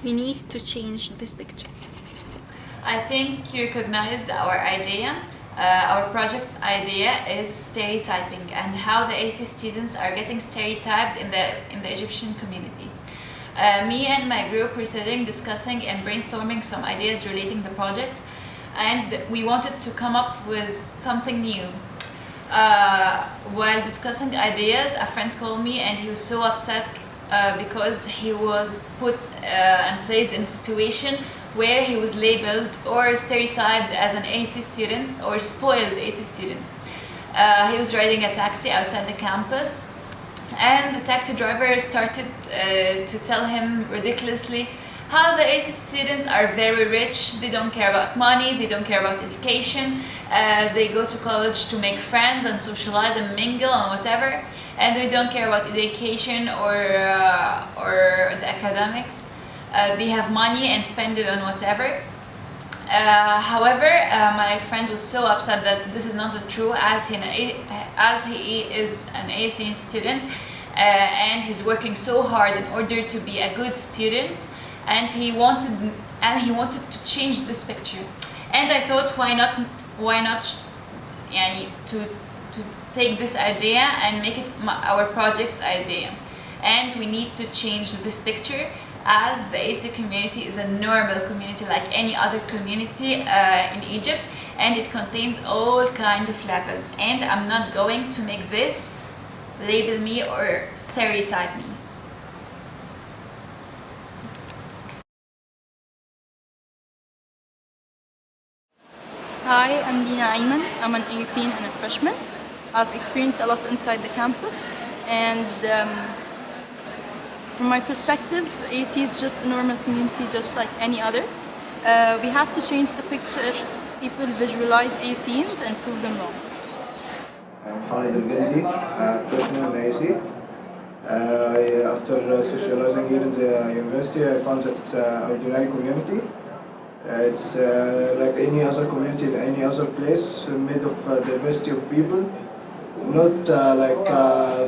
We need to change this picture. I think you recognized our idea. Our project's idea is stereotyping and how the AC students are getting stereotyped in the Egyptian community. Me and my group were sitting, discussing and brainstorming some ideas relating the project, and we wanted to come up with something new. While discussing ideas, a friend called me and he was so upset because he was put and placed in a situation where he was labeled or stereotyped as an AC student or spoiled AC student. He was riding a taxi outside the campus, and the taxi driver started to tell him ridiculously how the AC students are very rich, they don't care about money, they don't care about education, they go to college to make friends and socialize and mingle and whatever, and they don't care about education or the academics. They have money and spend it on whatever. However, my friend was so upset that this is not the truth, as he is an AC student and he's working so hard in order to be a good student, and he wanted to change this picture. And I thought, why not to take this idea and make it our project's idea. And we need to change this picture, as the AC community is a normal community like any other community in Egypt, and it contains all kind of levels, and I'm not going to make this label me or stereotype me. Hi, I'm Dina Ayman. I'm an AC and a freshman. I've experienced a lot inside the campus, and from my perspective, AC is just a normal community just like any other. We have to change the picture. People visualize ACs and prove them wrong. I'm Khalid Al-Gindi, freshman in AC. After socializing here in the university, I found that it's an ordinary community. It's like any other community in any other place, made of diversity of people. Not like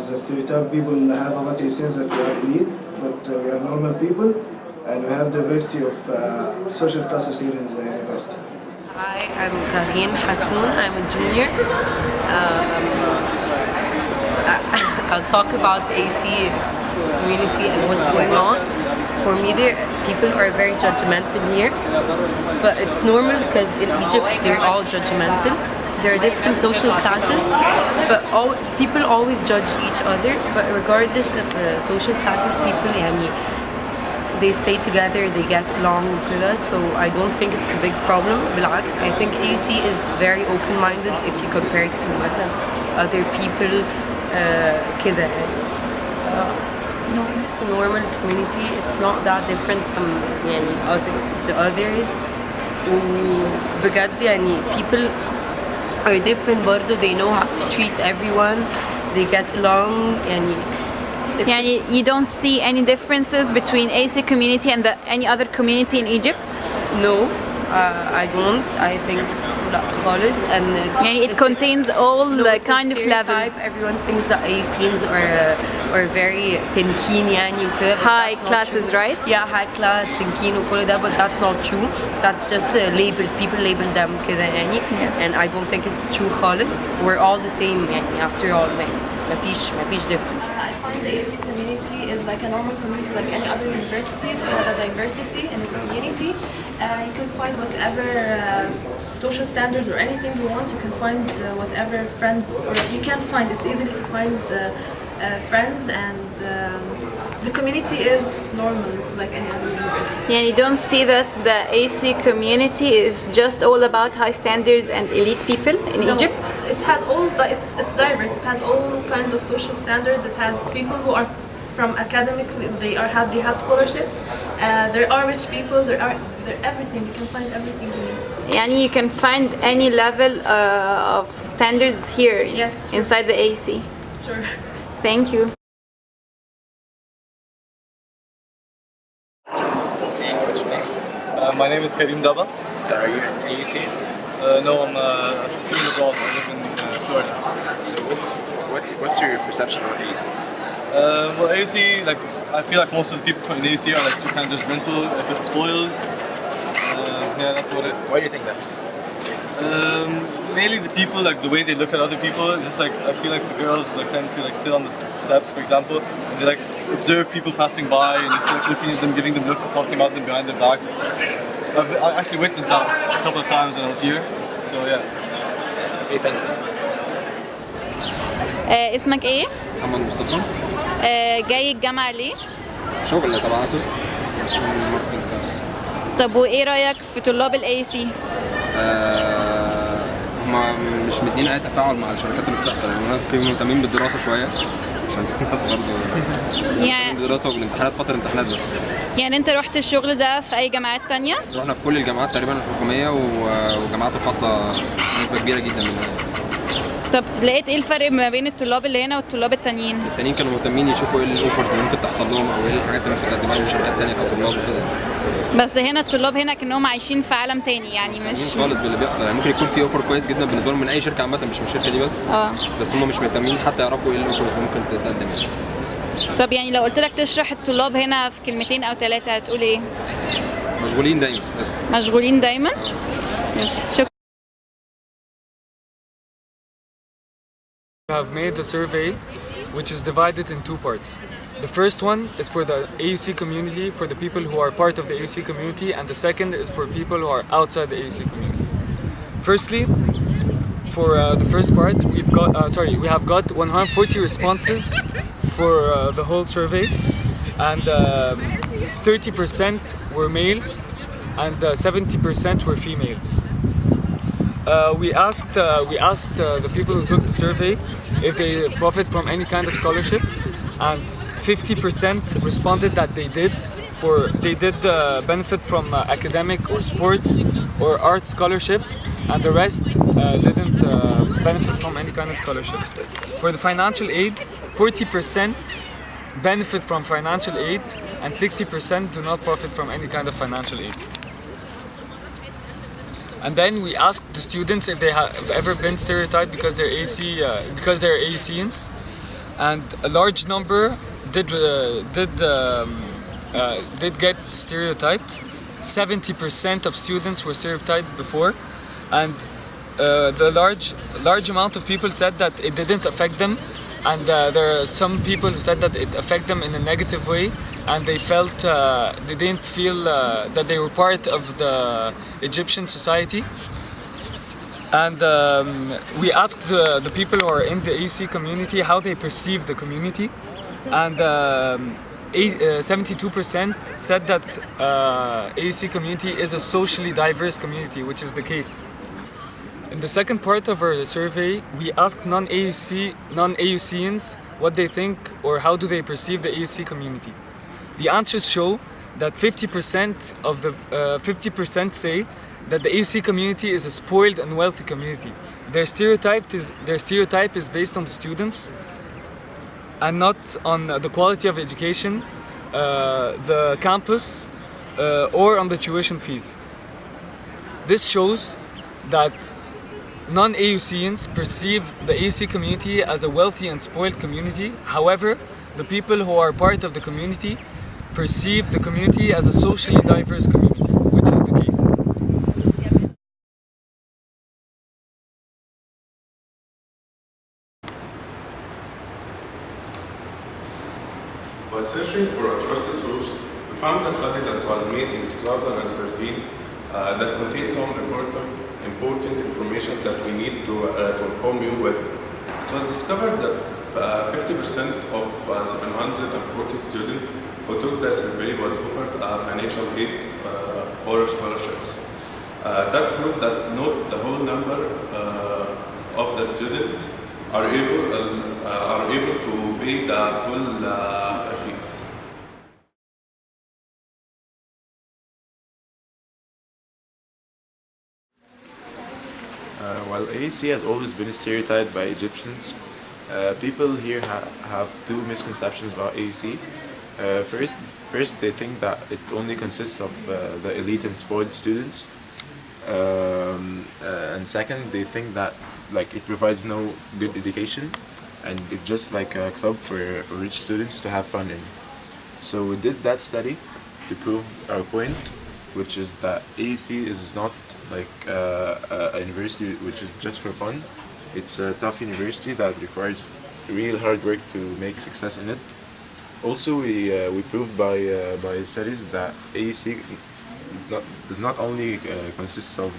the stereotype people have about ACs that we are elite, but we are normal people, and we have diversity of social classes here in the university. Hi, I'm Karine Hassoun. I'm a junior. I'll talk about the AC community and what's going on. For me, people are very judgmental here, but it's normal because in Egypt they're all judgmental. There are different social classes, but people always judge each other. But regardless of social classes, people they stay together, they get along with us. So I don't think it's a big problem. بالعكس, I think AC is very open-minded if you compare it to مثلا other people. كده no, it's a normal community. It's not that different from the others. وبجد people are different برضو. They know how to treat everyone. They get along. You don't see any differences between AC community and any other community in Egypt? No, I don't. I think لا خالص. And it contains all the kind of levels. Everyone thinks that ACs are very تنكين وكده. High classes, right? Yeah, high class, تنكين وكل ده, but that's not true. That's just a label. People label them كده Yes. And I don't think it's true خالص. We're all the same after all. ما فيش difference. I find the AC community is like a normal community like any other universities. It has a diversity in its community. You can find whatever social standards or anything you want. You can find whatever friends, or you can find, it's easily to find friends, and the community is normal like any other university. You don't see that the AC community is just all about high standards and elite people in Egypt? It has all, it's diverse. It has all kinds of social standards. It has people who are from academically, they have scholarships. There are rich people. They're everything. You can find everything you need. You can find any level of standards here. Yes, sure. Inside the AC. Sure. Thank you. My name is Karim Daba. Are you in AUC? No, I'm a student abroad. I live in Florida. So what's your perception of AUC? Well, AUC, like, I feel like most of the people from AUC are like kind of just mental, a bit spoiled. Yeah, that's what it. Why do you think that? Mainly the people, like the way they look at other people. Just like I feel like the girls like tend to like sit on the steps, for example, and they like observe people passing by and just like looking at them, giving them looks and talking about them behind their backs. I actually witnessed that a couple of times when I was here. So yeah. Okay, thank you. اسمك ايه؟ محمد مصطفى. جاي الجامعة ليه؟ شغل تبع اسس مسؤول ماركتنج في اسس. طب وايه رأيك في طلاب الاي سي؟ هما مش مدين اي تفاعل مع الشركات اللي بتحصل، يعني هما كانوا مهتمين بالدراسه شويه عشان الناس برضه يعني بالدراسه وبالامتحانات، فتره امتحانات بس. يعني انت رحت الشغل ده في اي جامعات تانية؟ رحنا في كل الجامعات تقريبا الحكوميه والجامعات الخاصه نسبه كبيره جدا منها. طب لقيت ايه الفرق ما بين الطلاب اللي هنا والطلاب التانيين؟ التانيين كانوا مهتمين يشوفوا ايه الاوفرز اللي ممكن تحصل لهم او ايه الحاجات اللي ممكن تقدمها لهم شركات تانية كطلاب وكده. بس هنا الطلاب هنا كانهم عايشين في عالم تاني، يعني مش خالص باللي بيحصل، يعني ممكن يكون في اوفر كويس جدا بالنسبه لهم من اي شركه عامه، مش من الشركه دي بس. بس هم مش مهتمين حتى يعرفوا ايه الاوفرز اللي ممكن تتقدم. طب يعني لو قلت لك تشرح الطلاب هنا في كلمتين او ثلاثه هتقول ايه؟ مشغولين دايما بس. مشغولين دايما؟ ماشي، شكرا. We have made a survey which is divided in two parts. The first one is for the AUC community, for the people who are part of the AUC community, and the second is for people who are outside the AUC community. Firstly, for the first part, we have got 140 responses for the whole survey, and 30% were males and 70% were females. We asked the people who took the survey if they profit from any kind of scholarship, and 50% responded that they did benefit from academic or sports or art scholarship, and the rest didn't benefit from any kind of scholarship. For the financial aid, 40% benefit from financial aid and 60% do not profit from any kind of financial aid. And then we asked the students if they have ever been stereotyped because they're AUCians, and a large number did get stereotyped. 70% of students were stereotyped before, and the large amount of people said that it didn't affect them, and there are some people who said that it affected them in a negative way, and they didn't feel that they were part of the Egyptian society. And we asked the people who are in the AUC community how they perceive the community, and 72% said that AUC community is a socially diverse community, which is the case. In the second part of our survey, we asked non-AUCians what they think or how do they perceive the AUC community. The answers show that 50% say that the AUC community is a spoiled and wealthy community. Their stereotype is based on the students and not on the quality of education, the campus, or on the tuition fees. This shows that non-AUCians perceive the AUC community as a wealthy and spoiled community. However, the people who are part of the community perceive the community as a socially diverse community, which is the case. By searching for a trusted source, we found a study that was made in 2013 that contains some important information that we need to inform you with. It was discovered that 50% of 740 students who took the survey was offered financial aid or scholarships. That proves that not the whole number of the students are able to pay the full fees. While AUC has always been stereotyped by Egyptians, people here have two misconceptions about AUC. first, they think that it only consists of the elite and spoiled students. And second, they think that like it provides no good education, and it's just like a club for rich students to have fun in. So we did that study to prove our point, which is that AEC is not like a university which is just for fun. It's a tough university that requires real hard work to make success in it. Also, we proved by studies that AEC does not only consist of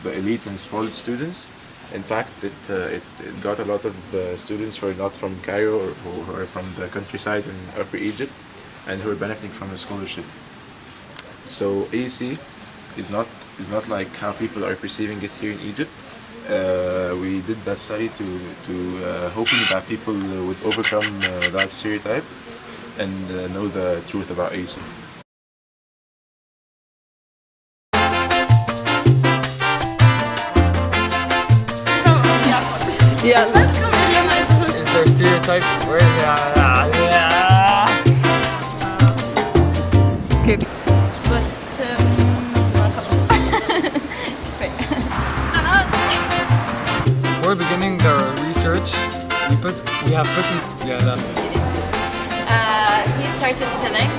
elite and spoiled students. In fact, it got a lot of students who are not from Cairo or who are from the countryside in Upper Egypt, and who are benefiting from a scholarship. So AEC is not like how people are perceiving it here in Egypt. We did that study to hoping that people would overcome that stereotype and know the truth about AEC. Yeah. Is there a stereotype? Where Good. But Before beginning the research, we have put in, He started telling